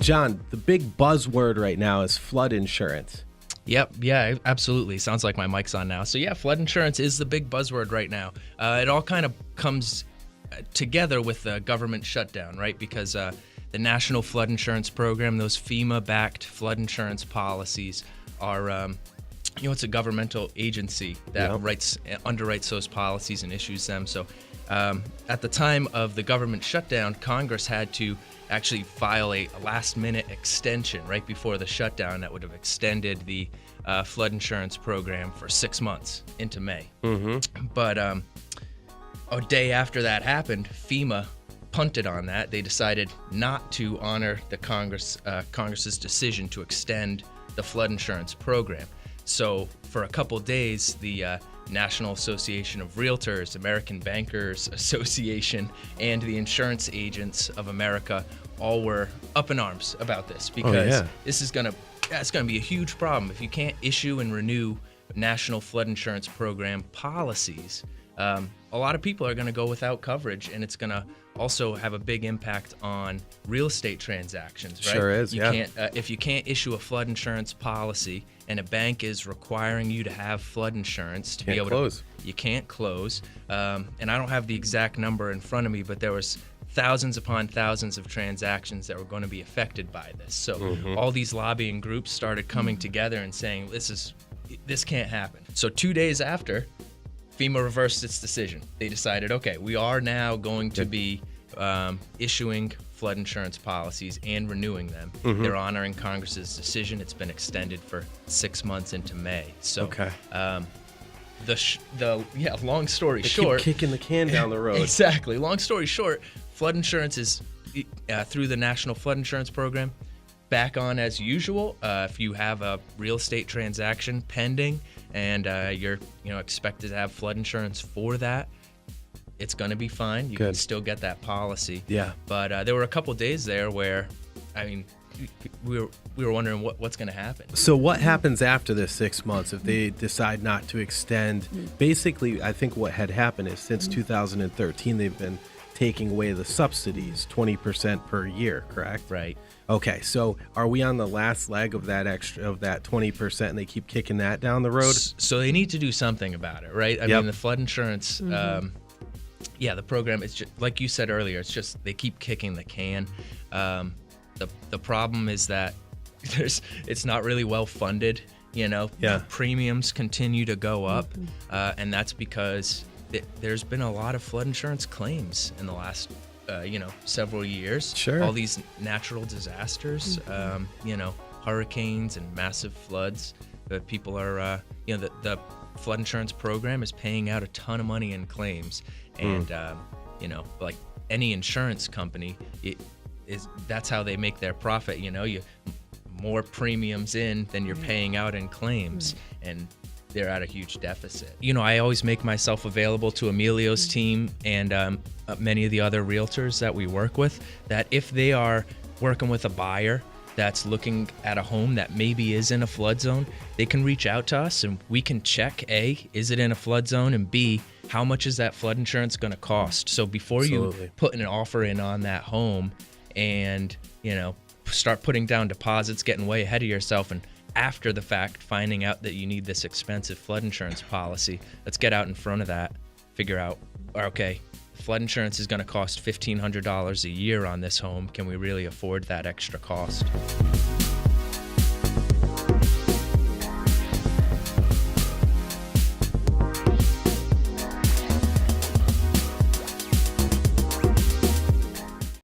John, the big buzzword right now is flood insurance. Yep. Yeah, absolutely. Sounds like my mic's on now. So yeah, flood insurance is the big buzzword right now. It all kind of comes together with the government shutdown, right? Because the National Flood Insurance Program, those FEMA-backed flood insurance policies are, it's a governmental agency that underwrites those policies and issues them. So at the time of the government shutdown, Congress had to actually file a last-minute extension right before the shutdown that would have extended the flood insurance program for 6 months into May. Mm-hmm. But a day after that happened, FEMA punted on that. They decided not to honor the Congress's decision to extend the flood insurance program. So for a couple days, the National Association of Realtors, American Bankers Association, and the Insurance Agents of America all were up in arms about this because this is it's gonna be a huge problem if you can't issue and renew National Flood Insurance Program policies. A lot of people are going to go without coverage, and it's going to also have a big impact on real estate transactions, right? Sure is, Can't, if you can't issue a flood insurance policy and a bank is requiring you to have flood insurance to be able to, you can't close. And I don't have the exact number in front of me, but there was thousands upon thousands of transactions that were going to be affected by this. So all these lobbying groups started coming together and saying, this can't happen. So 2 days after, FEMA reversed its decision. They decided, okay, we are now going to be issuing flood insurance policies and renewing them. They're honoring Congress's decision. It's been extended for 6 months into May. So, long story short, keep kicking the can down the road. Exactly. Long story short, flood insurance is through the National Flood Insurance Program back on as usual. If you have a real estate transaction pending and you're expected to have flood insurance for that, it's going to be fine. You can still get that policy. Yeah. But there were a couple days there where, we were wondering what's going to happen. So what happens after this 6 months if they decide not to extend? Basically, I think what had happened is since 2013, they've been taking away the subsidies, 20% per year, correct? Right. Okay, so are we on the last leg of that 20%, and they keep kicking that down the road? So they need to do something about it, right? I mean, the flood insurance, the program, it's just, like you said earlier, it's just they keep kicking the can. The problem is that it's not really well funded, Premiums continue to go up, and that's because there's been a lot of flood insurance claims in the last several years. Sure. All these natural disasters, hurricanes and massive floods. People are, the flood insurance program is paying out a ton of money in claims, and like any insurance company, that's how they make their profit. You more premiums in than you're paying out in claims, and they're at a huge deficit. I always make myself available to Emilio's team and many of the other realtors that we work with, that if they are working with a buyer that's looking at a home that maybe is in a flood zone, they can reach out to us and we can check, A, is it in a flood zone, and B, how much is that flood insurance going to cost? So before you put an offer in on that home and, start putting down deposits, getting way ahead of yourself, and after the fact finding out that you need this expensive flood insurance policy, let's get out in front of that, figure out, okay, flood insurance is going to cost $1,500 a year on this home. Can we really afford that extra cost?